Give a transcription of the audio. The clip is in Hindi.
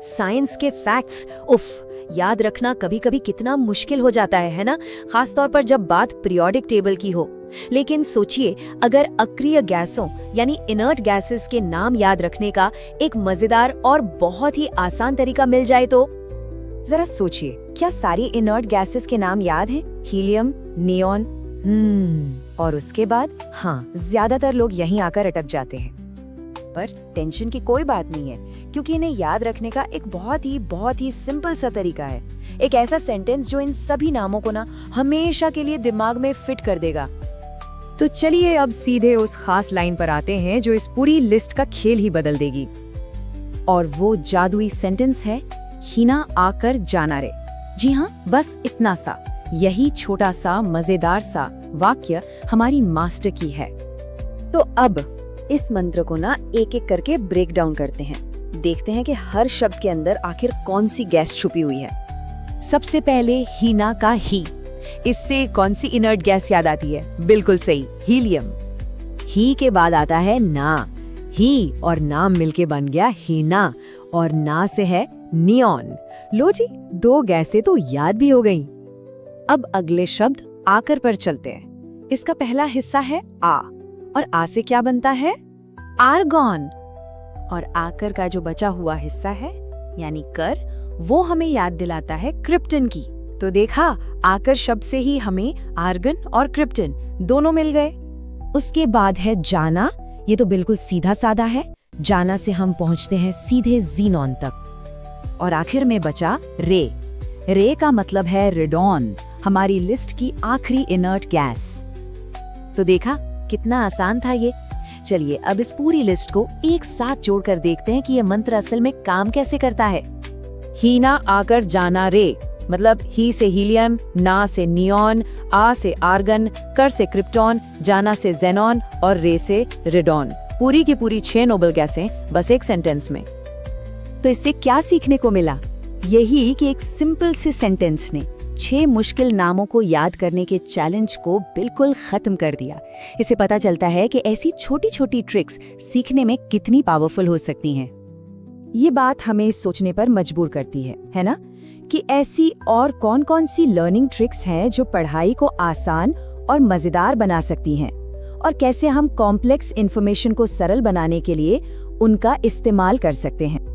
साइंस के फैक्ट्स उफ, याद रखना कभी कभी कितना मुश्किल हो जाता है ना, खासतौर पर जब बात पीरियोडिक टेबल की हो। लेकिन सोचिए, अगर अक्रिय गैसों यानी इनर्ट गैसेस के नाम याद रखने का एक मजेदार और बहुत ही आसान तरीका मिल जाए तो। जरा सोचिए, क्या सारी इनर्ट गैसेस के नाम याद हैं? हीलियम, नियॉन, और उसके बाद हाँ, ज्यादातर लोग यहीं आकर अटक जाते हैं। पर टेंशन की कोई बात नहीं है, क्योंकि इन्हें याद रखने का एक बहुत ही सिंपल सा तरीका है। एक ऐसा सेंटेंस जो इन सभी नामों को ना हमेशा के लिए दिमाग में फिट कर देगा। तो चलिए अब सीधे उस खास लाइन पर आते हैं जो इस पूरी लिस्ट का खेल ही बदल देगी। और वो जादुई सेंटेंस है, हीना आकर जाना रे। जी हाँ, बस इतना सा, यही छोटा सा मजेदार सा वाक्य हमारी मास्टर की है। तो अब इस मंत्र को ना एक एक करके ब्रेक डाउन करते हैं, देखते हैं कि हर शब्द के अंदर आखिर कौन सी गैस छुपी हुई है। सबसे पहले हीना का ही, इससे कौन सी इनर्ट गैस याद आती है? बिल्कुल सही, हीलियम। ही के बाद आता है ना, ही और नाम मिलके बन गया हीना, और ना से है नियॉन। लो जी, 2 गैसें तो याद भी हो गईं। अब अगले शब्द आकर पर चलते हैं। इसका पहला हिस्सा है आ, और आ से क्या बनता है? आर्गॉन। और आकर का जो बचा हुआ हिस्सा है यानी कर, वो हमें याद दिलाता है क्रिप्टन की। तो देखा, आकर शब्द से ही हमें आर्गन और क्रिप्टन दोनों मिल गए। उसके बाद है जाना। ये तो बिल्कुल सीधा साधा है, जाना से हम पहुंचते हैं सीधे जीनॉन तक। और आखिर में बचा रे। रे का मतलब है रेडॉन, हमारी लिस्ट की आखिरी इनर्ट गैस। तो देखा, कितना आसान था ये। चलिए अब इस पूरी लिस्ट को एक साथ जोड़कर देखते हैं कि ये मंत्र असल में काम कैसे करता है। हीना आकर जाना रे, मतलब ही से हीलियम, ना से नियॉन, आ से आर्गन, कर से क्रिप्टॉन, जाना से जेनॉन और रे से रेडॉन। पूरी की पूरी 6 नोबल गैसें बस एक सेंटेंस में। तो इससे क्या सीखने को मिला? यही कि एक सिंपल से सेंटेंस ने 6 मुश्किल नामों को याद करने के चैलेंज को बिल्कुल खत्म कर दिया। इससे पता चलता है कि ऐसी छोटी छोटी ट्रिक्स सीखने में कितनी पावरफुल हो सकती हैं। ये बात हमें सोचने पर मजबूर करती है ना, कि ऐसी और कौन कौन सी लर्निंग ट्रिक्स हैं जो पढ़ाई को आसान और मजेदार बना सकती हैं, और कैसे हम कॉम्प्लेक्स इन्फॉर्मेशन को सरल बनाने के लिए उनका इस्तेमाल कर सकते हैं।